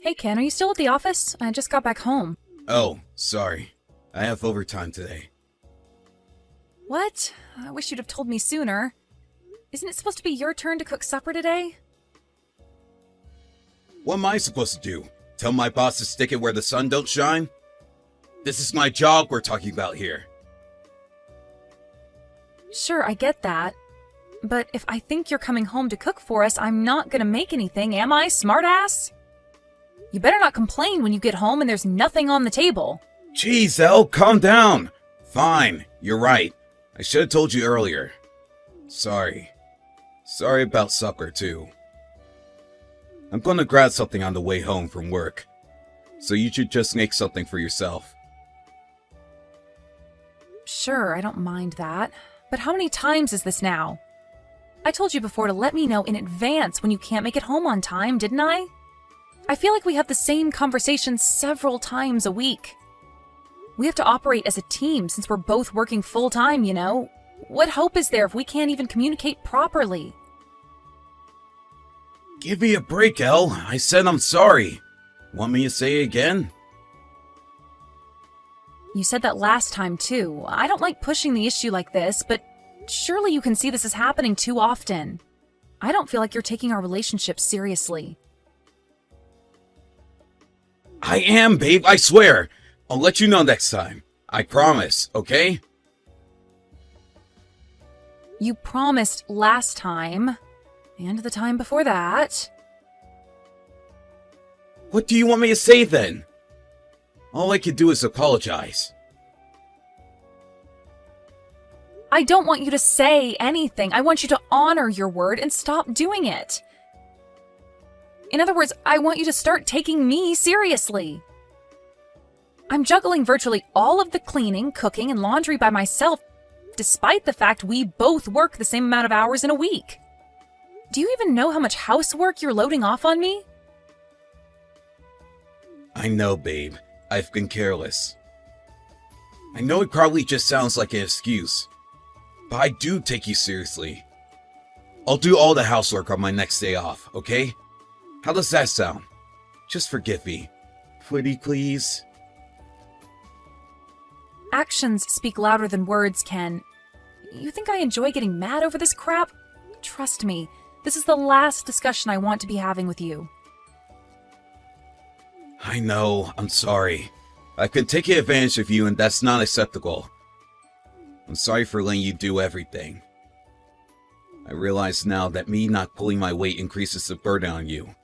Hey Ken, are you still at the office? I just got back home. Oh, sorry. I have overtime today. What? I wish you'd have told me sooner. Isn't it supposed to be your turn to cook supper today? What am I supposed to do? Tell my boss to stick it where the sun don't shine? This is my job we're talking about here. Sure, I get that. But if I think you're coming home to cook for us, I'm not gonna make anything, am I, smartass? You better not complain when you get home and there's nothing on the table. Jeez, Elle, calm down. Fine, you're right. I should have told you earlier. Sorry. Sorry about supper, too. I'm gonna grab something on the way home from work. So you should just make something for yourself. Sure, I don't mind that. But how many times is this now? I told you before to let me know in advance when you can't make it home on time, didn't I? I feel like we have the same conversation several times a week. We have to operate as a team since we're both working full-time, you know? What hope is there if we can't even communicate properly? Give me a break, Elle. I said I'm sorry. Want me to say it again? You said that last time, too. I don't like pushing the issue like this, but surely you can see this is happening too often. I don't feel like you're taking our relationship seriously. I am, babe, I swear. I'll let you know next time. I promise, okay? You promised last time, and the time before that. What do you want me to say then? All I can do is apologize. I don't want you to say anything. I want you to honor your word and stop doing it. In other words, I want you to start taking me seriously. I'm juggling virtually all of the cleaning, cooking, and laundry by myself, despite the fact we both work the same amount of hours in a week. Do you even know how much housework you're loading off on me? I know, babe. I've been careless. I know it probably just sounds like an excuse, but I do take you seriously. I'll do all the housework on my next day off, okay? How does that sound? Just forgive me. Pretty please? Actions speak louder than words, Ken. You think I enjoy getting mad over this crap? Trust me, this is the last discussion I want to be having with you. I know, I'm sorry. I've been taking advantage of you and that's not acceptable. I'm sorry for letting you do everything. I realize now that me not pulling my weight increases the burden on you.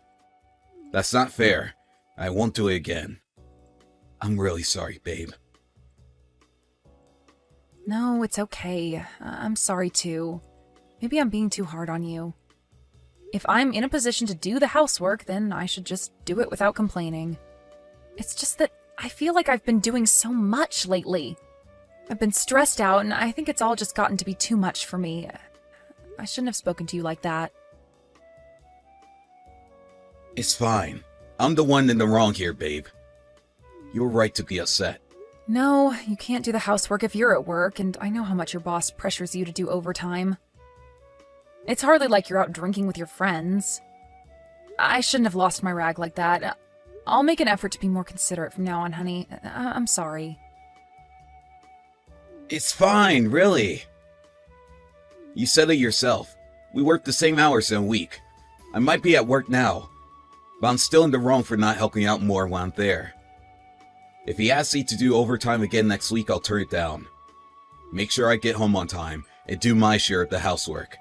That's not fair. I won't do it again. I'm really sorry, babe. No, it's okay. I'm sorry too. Maybe I'm being too hard on you. If I'm in a position to do the housework, then I should just do it without complaining. It's just that I feel like I've been doing so much lately. I've been stressed out, and I think it's all just gotten to be too much for me. I shouldn't have spoken to you like that. It's fine. I'm the one in the wrong here, babe. You're right to be upset. No, you can't do the housework if you're at work, and I know how much your boss pressures you to do overtime. It's hardly like you're out drinking with your friends. I shouldn't have lost my rag like that. I'll make an effort to be more considerate from now on, honey. I'm sorry. It's fine, really. You said it yourself. We work the same hours in a week. I might be at work now, but I'm still in the wrong for not helping out more when I'm there. If he asks me to do overtime again next week, I'll turn it down. Make sure I get home on time and do my share of the housework.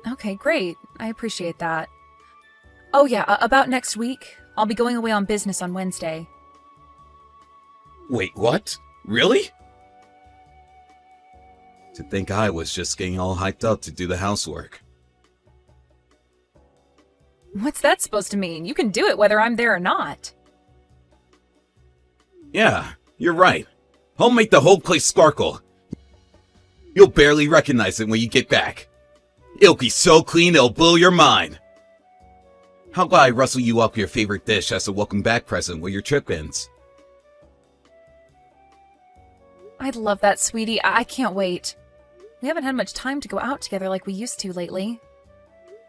Okay, great. I appreciate that. Oh yeah, about next week. I'll be going away on business on Wednesday. Wait, what? Really? To think I was just getting all hyped up to do the housework. What's that supposed to mean? You can do it whether I'm there or not. Yeah, you're right. I'll make the whole place sparkle. You'll barely recognize it when you get back. It'll be so clean it'll blow your mind. How about I rustle you up your favorite dish as a welcome back present when your trip ends? I'd love that, sweetie. I can't wait. We haven't had much time to go out together like we used to lately.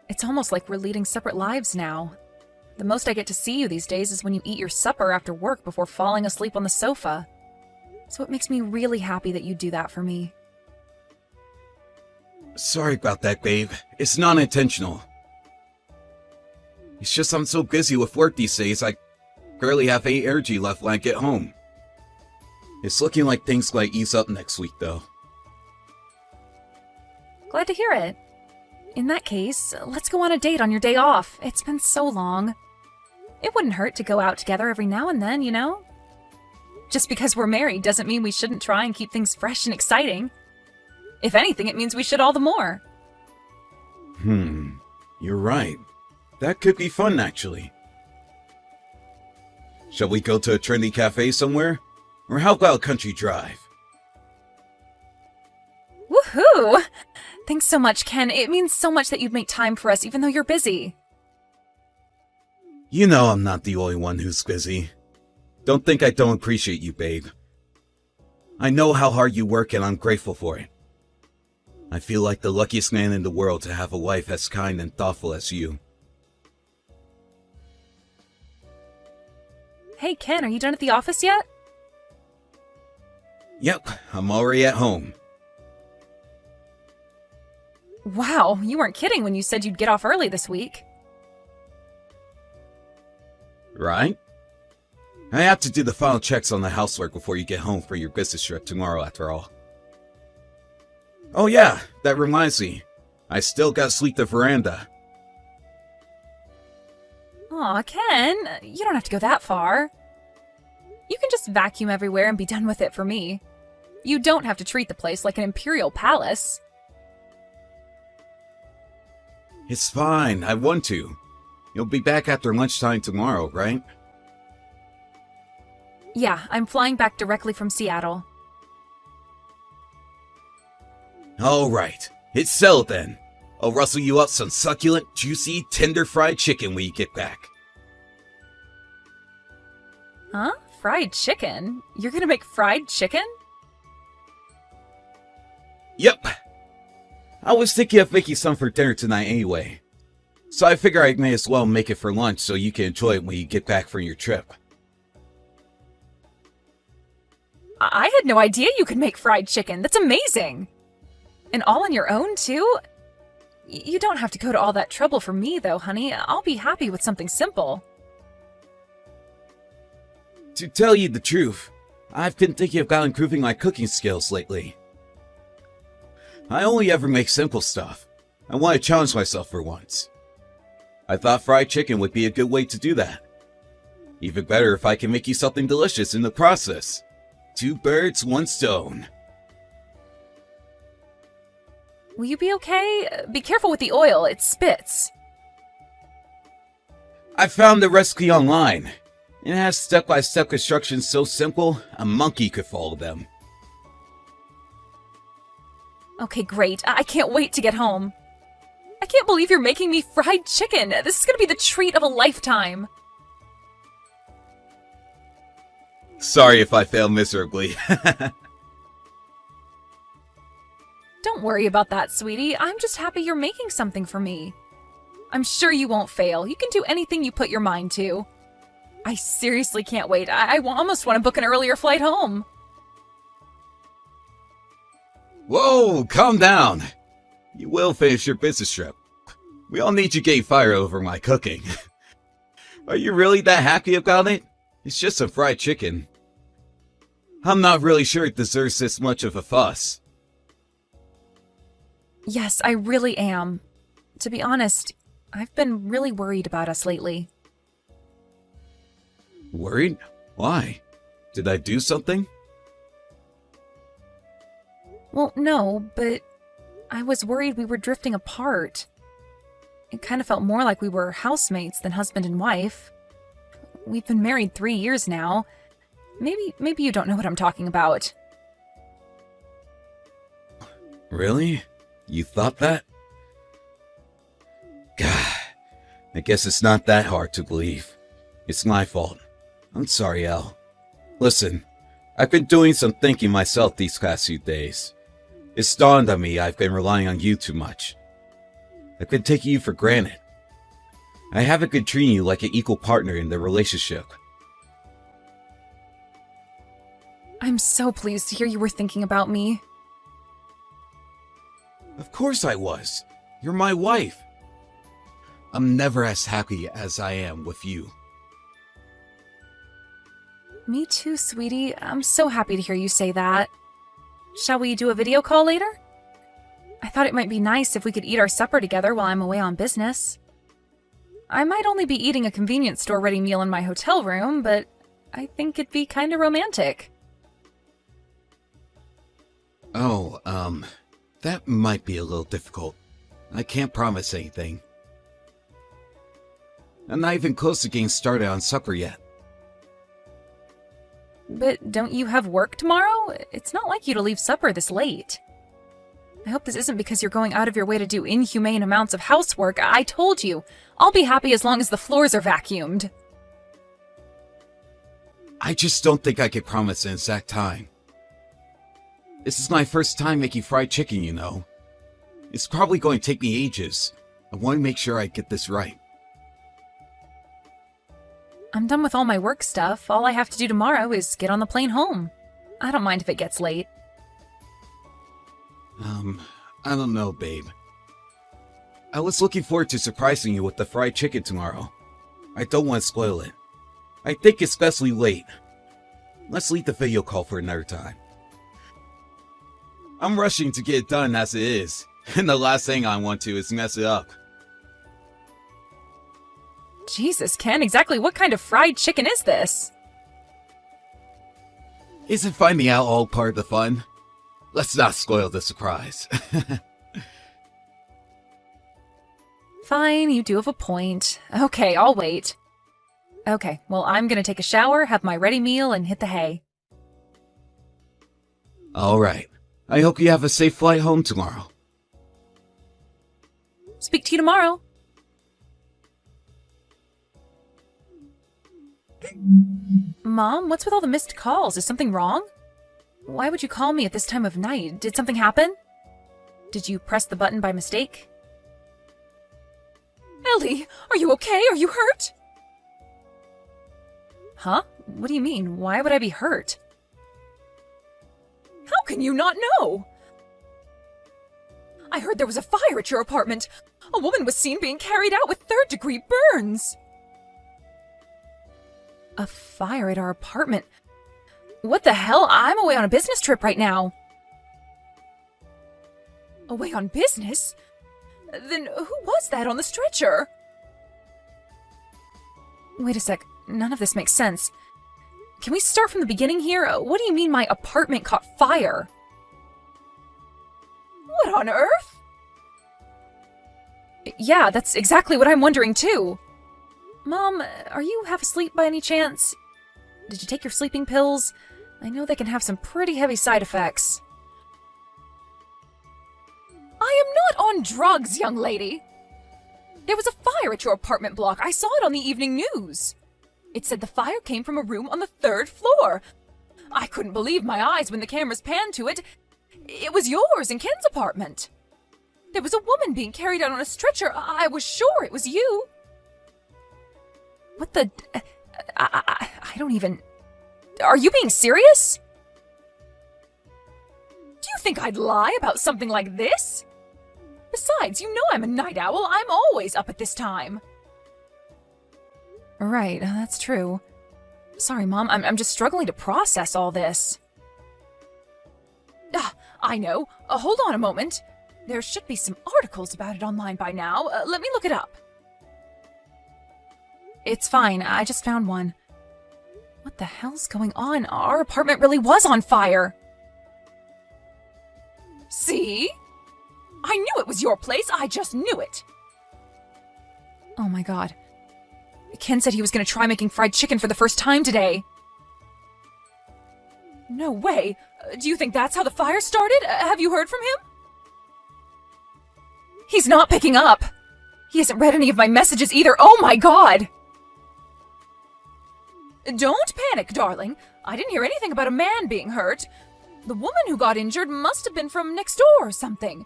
It's almost like we're leading separate lives now. The most I get to see you these days is when you eat your supper after work before falling asleep on the sofa. So it makes me really happy that you do that for me. Sorry about that, babe. It's not intentional. It's just I'm so busy with work these days, I barely have any energy left when I get home. It's looking like things might ease up next week, though. Glad to hear it. In that case, let's go on a date on your day off. It's been so long. It wouldn't hurt to go out together every now and then, you know? Just because we're married doesn't mean we shouldn't try and keep things fresh and exciting. If anything, it means we should all the more. You're right. That could be fun, actually. Shall we go to a trendy cafe somewhere? Or how about a country drive? Woohoo! Thanks so much, Ken. It means so much that you'd make time for us, even though you're busy. You know I'm not the only one who's busy. Don't think I don't appreciate you, babe. I know how hard you work and I'm grateful for it. I feel like the luckiest man in the world to have a wife as kind and thoughtful as you. Hey, Ken, are you done at the office yet? Yep, I'm already at home. Wow, you weren't kidding when you said you'd get off early this week. Right? I have to do the final checks on the housework before you get home for your business trip tomorrow, after all. Oh yeah, that reminds me. I still got to sweep the veranda. Aw, Ken, you don't have to go that far. You can just vacuum everywhere and be done with it for me. You don't have to treat the place like an imperial palace. It's fine, I want to. You'll be back after lunchtime tomorrow, right? Yeah, I'm flying back directly from Seattle. Alright, it's settled then. I'll rustle you up some succulent, juicy, tender fried chicken when you get back. Huh? Fried chicken? You're gonna make fried chicken? Yep. I was thinking of making some for dinner tonight anyway. So I figure I may as well make it for lunch so you can enjoy it when you get back from your trip. I had no idea you could make fried chicken. That's amazing! And all on your own, too? You don't have to go to all that trouble for me, though, honey. I'll be happy with something simple. To tell you the truth, I've been thinking about improving my cooking skills lately. I only ever make simple stuff. I want to challenge myself for once. I thought fried chicken would be a good way to do that. Even better if I can make you something delicious in the process. 2 birds, 1 stone. Will you be okay? Be careful with the oil, it spits. I found the recipe online. It has step-by-step instructions so simple, a monkey could follow them. Okay, great. I can't wait to get home. I can't believe you're making me fried chicken. This is gonna be the treat of a lifetime. Sorry if I failed miserably. Don't worry about that, sweetie. I'm just happy you're making something for me. I'm sure you won't fail. You can do anything you put your mind to. I seriously can't wait. I almost want to book an earlier flight home. Whoa, calm down. You will finish your business trip. We all need you getting fired over my cooking. Are you really that happy about it? It's just some fried chicken. I'm not really sure it deserves this much of a fuss. Yes, I really am. To be honest, I've been really worried about us lately. Worried? Why? Did I do something? Well, no, but I was worried we were drifting apart. It kind of felt more like we were housemates than husband and wife. We've been married 3 years now. Maybe you don't know what I'm talking about. Really? You thought that? God, I guess it's not that hard to believe. It's my fault. I'm sorry, Elle. Listen, I've been doing some thinking myself these past few days. It's dawned on me I've been relying on you too much. I've been taking you for granted. I haven't been treating you like an equal partner in the relationship. I'm so pleased to hear you were thinking about me. Of course I was. You're my wife. I'm never as happy as I am with you. Me too, sweetie. I'm so happy to hear you say that. Shall we do a video call later? I thought it might be nice if we could eat our supper together while I'm away on business. I might only be eating a convenience store-ready meal in my hotel room, but I think it'd be kinda romantic. Oh, that might be a little difficult. I can't promise anything. I'm not even close to getting started on supper yet. But don't you have work tomorrow? It's not like you to leave supper this late. I hope this isn't because you're going out of your way to do inhumane amounts of housework. I told you, I'll be happy as long as the floors are vacuumed. I just don't think I could promise an exact time. This is my first time making fried chicken, you know. It's probably going to take me ages. I want to make sure I get this right. I'm done with all my work stuff. All I have to do tomorrow is get on the plane home. I don't mind if it gets late. I don't know, babe. I was looking forward to surprising you with the fried chicken tomorrow. I don't want to spoil it. I think it's especially late. Let's leave the video call for another time. I'm rushing to get it done as it is, and the last thing I want to is mess it up. Jesus, Ken, exactly what kind of fried chicken is this? Isn't finding out all part of the fun? Let's not spoil the surprise. Fine, you do have a point. Okay, I'll wait. Okay, well, I'm gonna take a shower, have my ready meal, and hit the hay. Alright. I hope you have a safe flight home tomorrow. Speak to you tomorrow. Mom, what's with all the missed calls? Is something wrong? Why would you call me at this time of night? Did something happen? Did you press the button by mistake? Ellie, are you okay? Are you hurt? Huh? What do you mean? Why would I be hurt? How can you not know? I heard there was a fire at your apartment. A woman was seen being carried out with third-degree burns. A fire at our apartment? What the hell? I'm away on a business trip right now. Away on business? Then who was that on the stretcher? Wait a sec. None of this makes sense. Can we start from the beginning here? What do you mean my apartment caught fire? What on earth? Yeah, that's exactly what I'm wondering too. Mom, are you half asleep by any chance? Did you take your sleeping pills? I know they can have some pretty heavy side effects. I am not on drugs, young lady. There was a fire at your apartment block. I saw it on the evening news. It said the fire came from a room on the 3rd floor. I couldn't believe my eyes when the cameras panned to it. It was yours and Ken's apartment. There was a woman being carried out on a stretcher. I was sure it was you. What the... I don't even... Are you being serious? Do you think I'd lie about something like this? Besides, you know I'm a night owl. I'm always up at this time. Right, that's true. Sorry, Mom. I'm just struggling to process all this. I know. Hold on a moment. There should be some articles about it online by now. Let me look it up. It's fine. I just found one. What the hell's going on? Our apartment really was on fire. See? I knew it was your place. I just knew it. Oh my god. Ken said he was going to try making fried chicken for the first time today. No way. Do you think that's how the fire started? Have you heard from him? He's not picking up. He hasn't read any of my messages either. Oh my god. Don't panic, darling. I didn't hear anything about a man being hurt. The woman who got injured must have been from next door or something.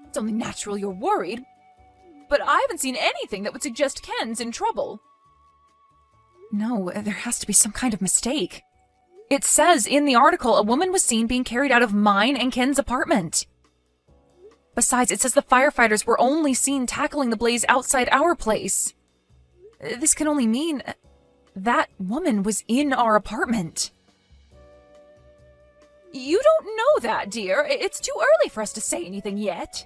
It's only natural you're worried. but I haven't seen anything that would suggest Ken's in trouble. No, there has to be some kind of mistake. It says in the article a woman was seen being carried out of mine and Ken's apartment. Besides, it says the firefighters were only seen tackling the blaze outside our place. This can only mean that woman was in our apartment. You don't know that, dear. It's too early for us to say anything yet.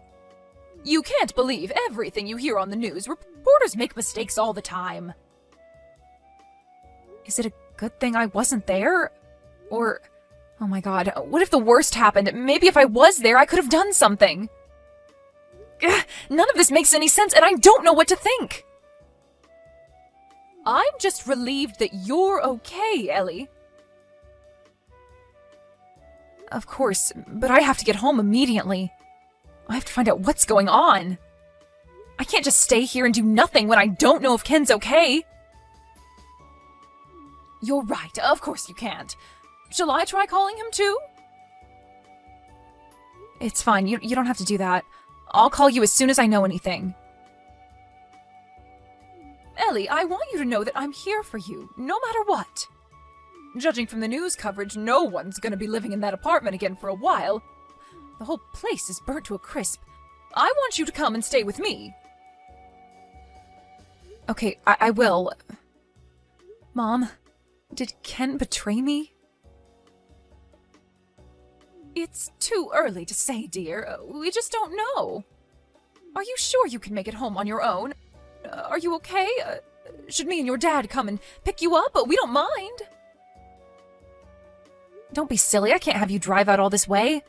You can't believe everything you hear on the news. Reporters make mistakes all the time. Is it a good thing I wasn't there? Or, oh my god, what if the worst happened? Maybe if I was there, I could have done something. Ugh, none of this makes any sense, and I don't know what to think. I'm just relieved that you're okay, Ellie. Of course, but I have to get home immediately. I have to find out what's going on. I can't just stay here and do nothing when I don't know if Ken's okay. You're right, of course you can't. Shall I try calling him too? It's fine, you don't have to do that. I'll call you as soon as I know anything. Ellie, I want you to know that I'm here for you, no matter what. Judging from the news coverage, no one's gonna be living in that apartment again for a while. The whole place is burnt to a crisp. I want you to come and stay with me. Okay, I will. Mom, did Ken betray me? It's too early to say, dear. We just don't know. Are you sure you can make it home on your own? Are you okay? Should me and your dad come and pick you up? We don't mind. Don't be silly. I can't have you drive out all this way.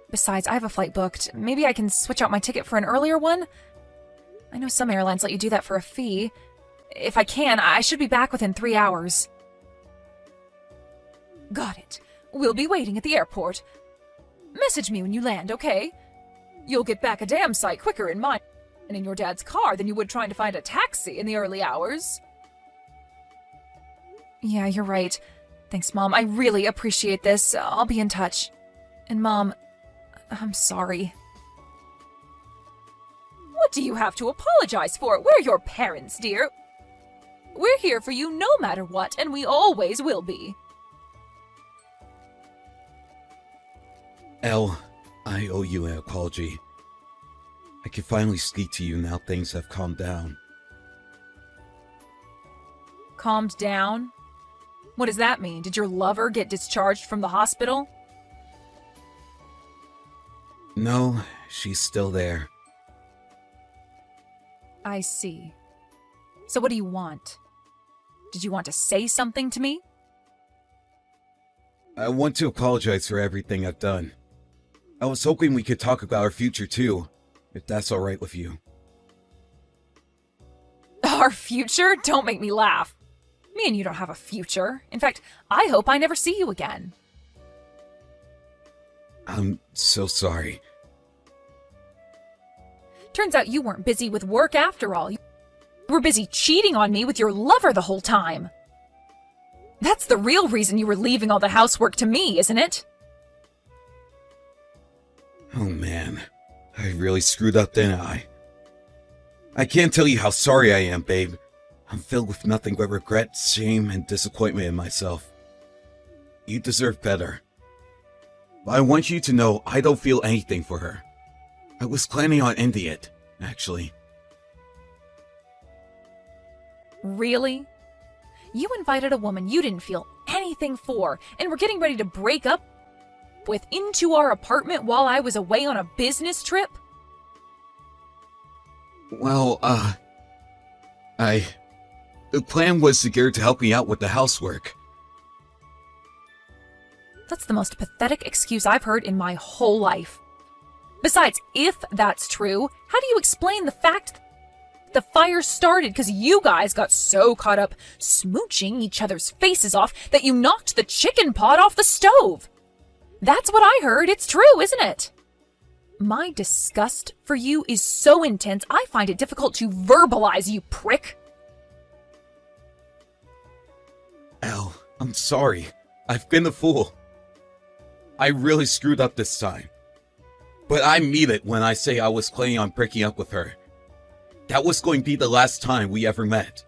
Besides, I have a flight booked. Maybe I can switch out my ticket for an earlier one? I know some airlines let you do that for a fee. If I can, I should be back within 3 hours. Got it. We'll be waiting at the airport. Message me when you land, okay? You'll get back a damn sight quicker in mine and in your dad's car than you would trying to find a taxi in the early hours. Yeah, you're right. Thanks, Mom. I really appreciate this. I'll be in touch. And Mom, I'm sorry. What do you have to apologize for? We're your parents, dear. We're here for you no matter what, and we always will be. Elle, I owe you an apology. I can finally speak to you now things have calmed down. Calmed down? What does that mean? Did your lover get discharged from the hospital? No, she's still there. I see. So what do you want? Did you want to say something to me? I want to apologize for everything I've done. I was hoping we could talk about our future too, if that's alright with you. Our future? Don't make me laugh. Me and you don't have a future. In fact, I hope I never see you again. I'm so sorry. Turns out you weren't busy with work after all. You were busy cheating on me with your lover the whole time. That's the real reason you were leaving all the housework to me, isn't it? Oh man, I really screwed up, didn't I? I can't tell you how sorry I am, babe. I'm filled with nothing but regret, shame, and disappointment in myself. You deserve better. But I want you to know I don't feel anything for her. I was planning on ending it, actually. Really? You invited a woman you didn't feel anything for, and were getting ready to break up with into our apartment while I was away on a business trip? Well, the plan was to get her to help me out with the housework. That's the most pathetic excuse I've heard in my whole life. Besides, if that's true, how do you explain the fact the fire started because you guys got so caught up smooching each other's faces off that you knocked the chicken pot off the stove? That's what I heard. It's true, isn't it? My disgust for you is so intense, I find it difficult to verbalize, you prick. Elle, I'm sorry. I've been a fool. I really screwed up this time. But I mean it when I say I was planning on breaking up with her. That was going to be the last time we ever met.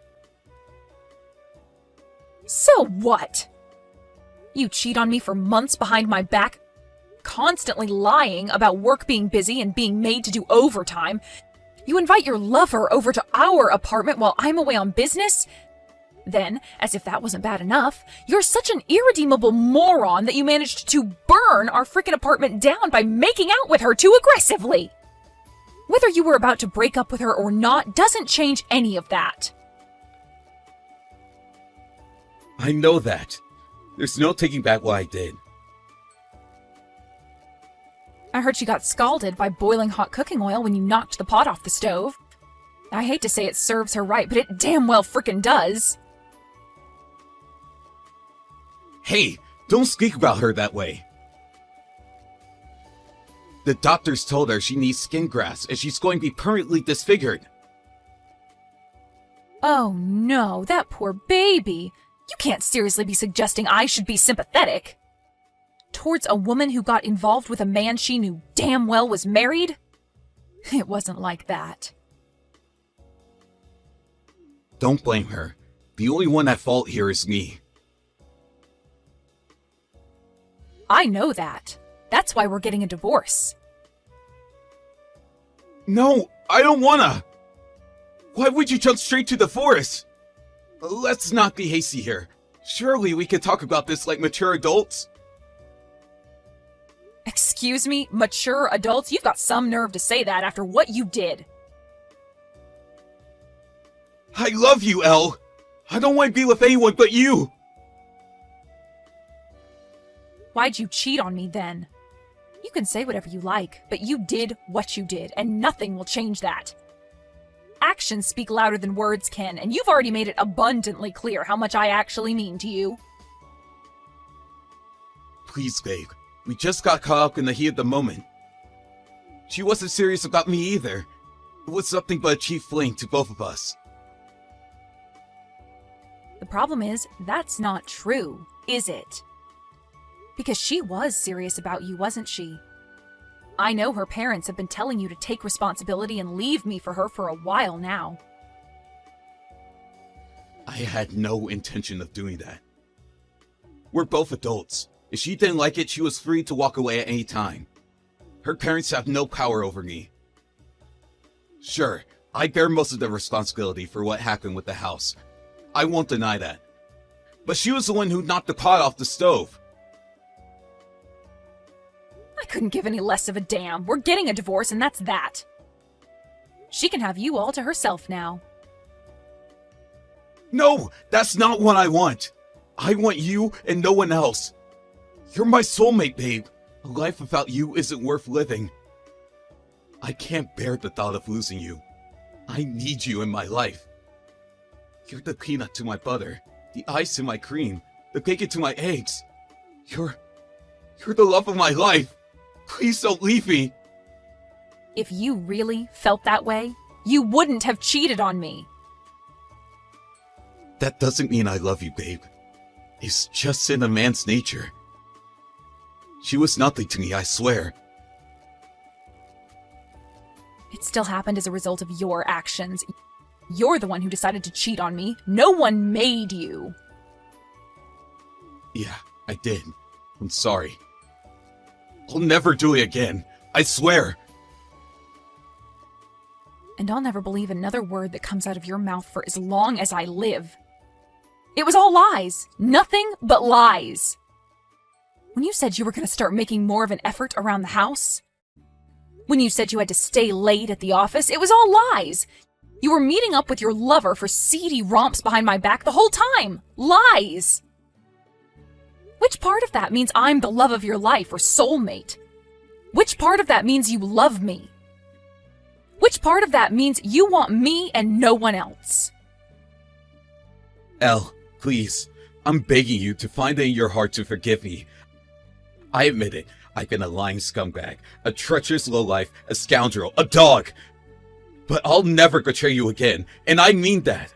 So what? You cheat on me for months behind my back, constantly lying about work being busy and being made to do overtime. You invite your lover over to our apartment while I'm away on business. Then, as if that wasn't bad enough, you're such an irredeemable moron that you managed to burn our frickin' apartment down by making out with her too aggressively. Whether you were about to break up with her or not doesn't change any of that. I know that. There's no taking back what I did. I heard she got scalded by boiling hot cooking oil when you knocked the pot off the stove. I hate to say it serves her right, but it damn well frickin' does. Hey, don't speak about her that way. The doctors told her she needs skin grafts and she's going to be permanently disfigured. Oh no, that poor baby. You can't seriously be suggesting I should be sympathetic towards a woman who got involved with a man she knew damn well was married? It wasn't like that. Don't blame her. The only one at fault here is me. I know that. That's why we're getting a divorce. No, I don't wanna! Why would you jump straight to divorce? Let's not be hasty here. Surely we could talk about this like mature adults? Excuse me, mature adults? You've got some nerve to say that after what you did. I love you, Elle! I don't want to be with anyone but you! Why'd you cheat on me then? You can say whatever you like, but you did what you did, and nothing will change that. Actions speak louder than words can, and you've already made it abundantly clear how much I actually mean to you. Please, babe. We just got caught up in the heat of the moment. She wasn't serious about me either. It was something but a cheap fling to both of us. The problem is, that's not true, is it? Because she was serious about you, wasn't she? I know her parents have been telling you to take responsibility and leave me for her for a while now. I had no intention of doing that. We're both adults. If she didn't like it, she was free to walk away at any time. Her parents have no power over me. Sure, I bear most of the responsibility for what happened with the house. I won't deny that. But she was the one who knocked the pot off the stove. I couldn't give any less of a damn. We're getting a divorce and that's that. She can have you all to herself now. No, that's not what I want. I want you and no one else. You're my soulmate, babe. A life without you isn't worth living. I can't bear the thought of losing you. I need you in my life. You're the peanut to my butter, the ice to my cream, the bacon to my eggs. You're the love of my life. Please don't leave me. If you really felt that way, you wouldn't have cheated on me. That doesn't mean I love you, babe. It's just in a man's nature. She was nothing to me, I swear. It still happened as a result of your actions. You're the one who decided to cheat on me. No one made you. Yeah, I did. I'm sorry. I'll never do it again. I swear. And I'll never believe another word that comes out of your mouth for as long as I live. It was all lies. Nothing but lies. When you said you were going to start making more of an effort around the house, when you said you had to stay late at the office, it was all lies. You were meeting up with your lover for seedy romps behind my back the whole time. Lies. Which part of that means I'm the love of your life or soulmate? Which part of that means you love me? Which part of that means you want me and no one else? Elle, please. I'm begging you to find it in your heart to forgive me. I admit it. I've been a lying scumbag, a treacherous lowlife, a scoundrel, a dog. But I'll never betray you again, and I mean that.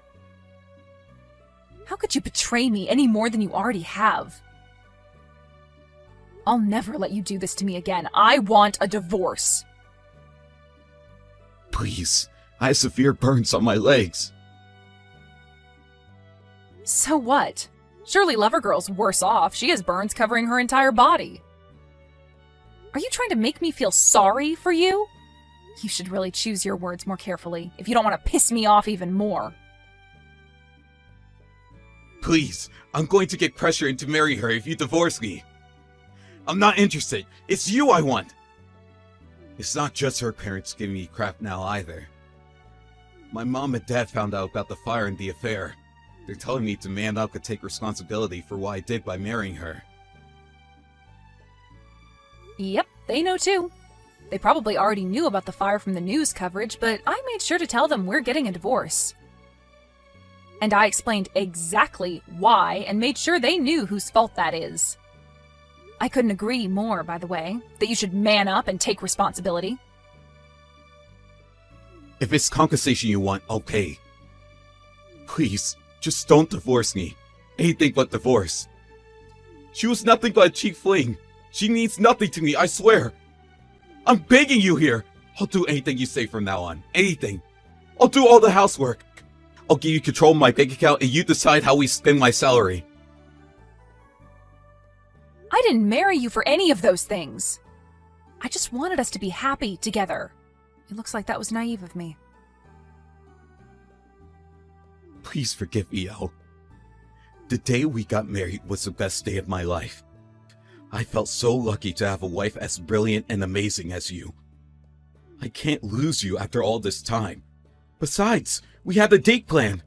How could you betray me any more than you already have? I'll never let you do this to me again. I want a divorce. Please, I have severe burns on my legs. So what? Surely Lovergirl's worse off. She has burns covering her entire body. Are you trying to make me feel sorry for you? You should really choose your words more carefully if you don't want to piss me off even more. Please, I'm going to get pressure into marry her if you divorce me. I'm not interested. It's you I want. It's not just her parents giving me crap now either. My mom and dad found out about the fire and the affair. They're telling me to man up and take responsibility for what I did by marrying her. Yep, they know too. They probably already knew about the fire from the news coverage, but I made sure to tell them we're getting a divorce. And I explained exactly why and made sure they knew whose fault that is. I couldn't agree more, by the way, that you should man up and take responsibility. If it's compensation you want, okay. Please, just don't divorce me. Anything but divorce. She was nothing but a cheap fling. She means nothing to me, I swear. I'm begging you here. I'll do anything you say from now on. Anything. I'll do all the housework. I'll give you control of my bank account and you decide how we spend my salary. I didn't marry you for any of those things. I just wanted us to be happy together. It looks like that was naive of me. Please forgive me, Elle. The day we got married was the best day of my life. I felt so lucky to have a wife as brilliant and amazing as you. I can't lose you after all this time. Besides, we had a date plan.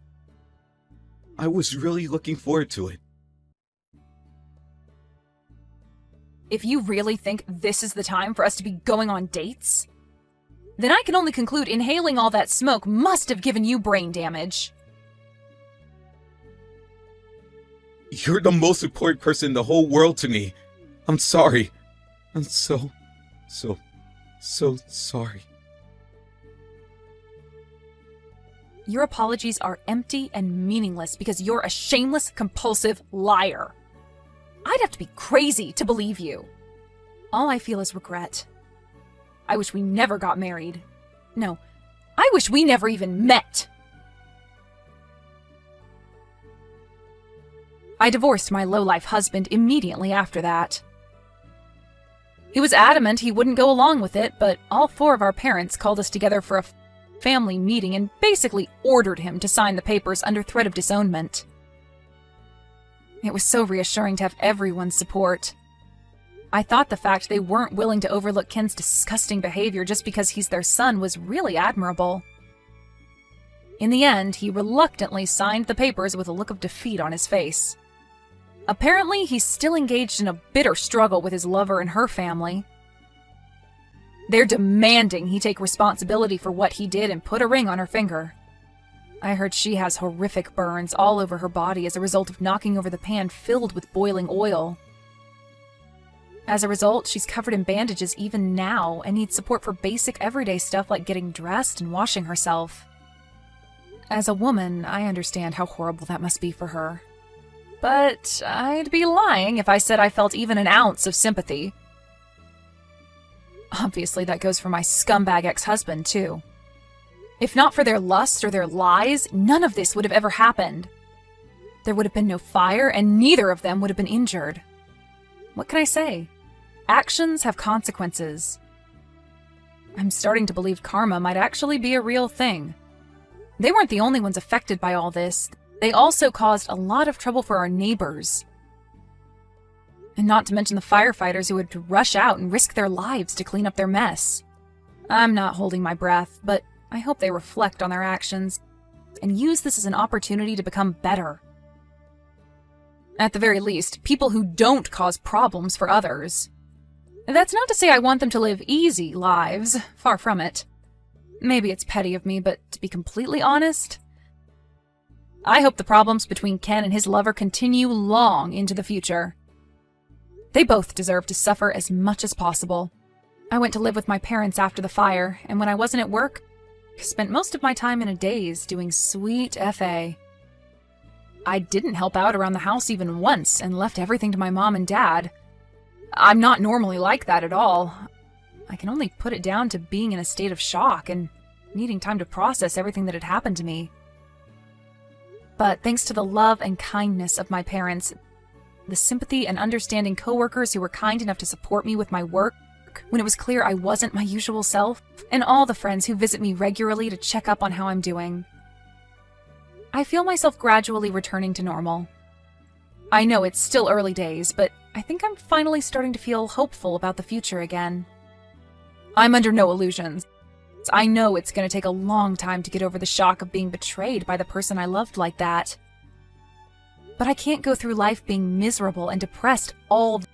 I was really looking forward to it. If you really think this is the time for us to be going on dates, then I can only conclude inhaling all that smoke must have given you brain damage. You're the most important person in the whole world to me. I'm sorry. I'm so sorry. Your apologies are empty and meaningless because you're a shameless, compulsive liar. I'd have to be crazy to believe you. All I feel is regret. I wish we never got married. No, I wish we never even met. I divorced my lowlife husband immediately after that. He was adamant he wouldn't go along with it, but all four of our parents called us together for a family meeting and basically ordered him to sign the papers under threat of disownment. It was so reassuring to have everyone's support. I thought the fact they weren't willing to overlook Ken's disgusting behavior just because he's their son was really admirable. In the end, he reluctantly signed the papers with a look of defeat on his face. Apparently, he's still engaged in a bitter struggle with his lover and her family. They're demanding he take responsibility for what he did and put a ring on her finger. I heard she has horrific burns all over her body as a result of knocking over the pan filled with boiling oil. As a result, she's covered in bandages even now and needs support for basic everyday stuff like getting dressed and washing herself. As a woman, I understand how horrible that must be for her. But I'd be lying if I said I felt even an ounce of sympathy. Obviously, that goes for my scumbag ex-husband, too. If not for their lust or their lies, none of this would have ever happened. There would have been no fire, and neither of them would have been injured. What can I say? Actions have consequences. I'm starting to believe karma might actually be a real thing. They weren't the only ones affected by all this. They also caused a lot of trouble for our neighbors. And not to mention the firefighters who had to rush out and risk their lives to clean up their mess. I'm not holding my breath, but I hope they reflect on their actions and use this as an opportunity to become better. At the very least, people who don't cause problems for others. That's not to say I want them to live easy lives, far from it. Maybe it's petty of me, but to be completely honest, I hope the problems between Ken and his lover continue long into the future. They both deserve to suffer as much as possible. I went to live with my parents after the fire, and when I wasn't at work, I spent most of my time in a daze doing sweet FA. I didn't help out around the house even once and left everything to my mom and dad. I'm not normally like that at all. I can only put it down to being in a state of shock and needing time to process everything that had happened to me. But thanks to the love and kindness of my parents, the sympathy and understanding coworkers who were kind enough to support me with my work when it was clear I wasn't my usual self, and all the friends who visit me regularly to check up on how I'm doing, I feel myself gradually returning to normal. I know it's still early days, but I think I'm finally starting to feel hopeful about the future again. I'm under no illusions. I know it's going to take a long time to get over the shock of being betrayed by the person I loved like that. But I can't go through life being miserable and depressed all the